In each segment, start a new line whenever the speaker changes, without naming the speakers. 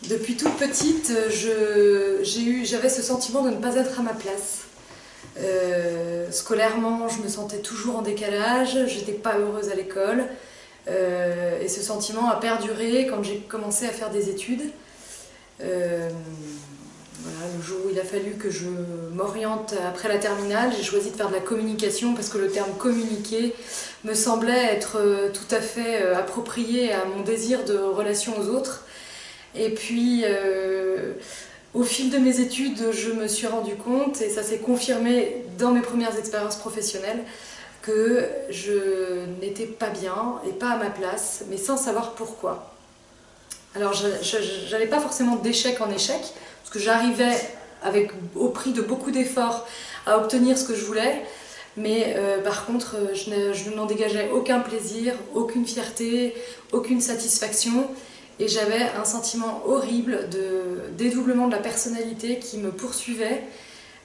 Depuis toute petite, j'avais ce sentiment de ne pas être à ma place. Scolairement, je me sentais toujours en décalage, j'étais pas heureuse à l'école. Et ce sentiment a perduré quand j'ai commencé à faire des études. Voilà, le jour où il a fallu que je m'oriente après la terminale, j'ai choisi de faire de la communication parce que le terme communiquer me semblait être tout à fait approprié à mon désir de relation aux autres. Et puis, au fil de mes études, je me suis rendu compte, et ça s'est confirmé dans mes premières expériences professionnelles, que je n'étais pas bien et pas à ma place, mais sans savoir pourquoi. Alors, je n'allais pas forcément d'échec en échec, parce que j'arrivais, au prix de beaucoup d'efforts, à obtenir ce que je voulais, mais par contre, je n'en dégageais aucun plaisir, aucune fierté, aucune satisfaction. Et j'avais un sentiment horrible de dédoublement de la personnalité qui me poursuivait.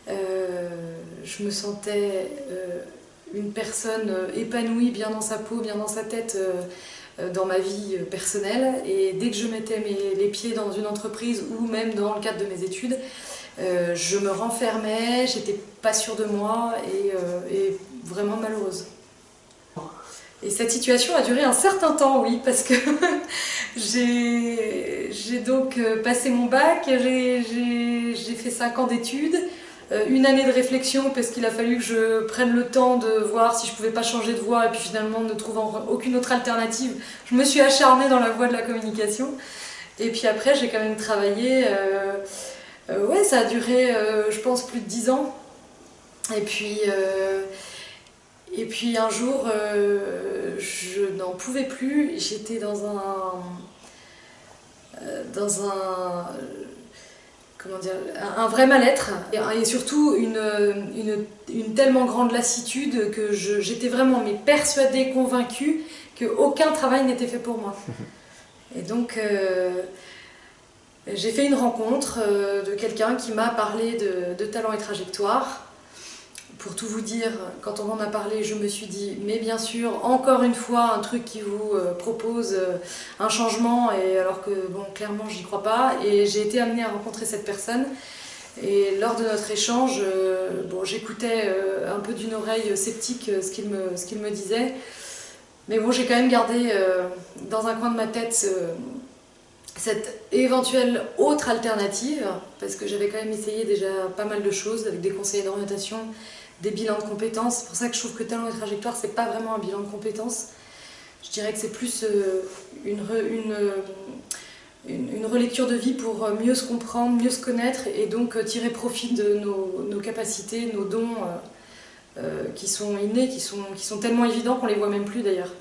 Je me sentais une personne épanouie, bien dans sa peau, bien dans sa tête, dans ma vie personnelle. Et dès que je mettais les pieds dans une entreprise ou même dans le cadre de mes études, je me renfermais, j'étais pas sûre de moi et vraiment malheureuse. Et cette situation a duré un certain temps, oui, parce que j'ai donc passé mon bac, j'ai fait 5 ans d'études, une année de réflexion parce qu'il a fallu que je prenne le temps de voir si je pouvais pas changer de voie, et puis finalement, ne trouvant aucune autre alternative, je me suis acharnée dans la voie de la communication. Et puis après, j'ai quand même travaillé, ouais, ça a duré, je pense, plus de 10 ans. Et puis un jour, je n'en pouvais plus, j'étais dans un vrai mal-être et surtout une tellement grande lassitude que j'étais vraiment persuadée, convaincue qu'aucun travail n'était fait pour moi. Et donc j'ai fait une rencontre de quelqu'un qui m'a parlé de talent et trajectoire. Pour tout vous dire, quand on m'en a parlé, je me suis dit, mais bien sûr, encore une fois, un truc qui vous propose un changement, et alors que, bon, clairement, j'y crois pas. Et j'ai été amenée à rencontrer cette personne. Et lors de notre échange, bon, j'écoutais un peu d'une oreille sceptique ce qu'il me disait. Mais bon, j'ai quand même gardé dans un coin de ma tête cette éventuelle autre alternative, parce que j'avais quand même essayé déjà pas mal de choses avec des conseillers d'orientation, des bilans de compétences. C'est pour ça que je trouve que talent et trajectoire, c'est pas vraiment un bilan de compétences. Je dirais que c'est plus une relecture de vie pour mieux se comprendre, mieux se connaître et donc tirer profit de nos capacités, nos dons qui sont innés, qui sont tellement évidents qu'on les voit même plus d'ailleurs.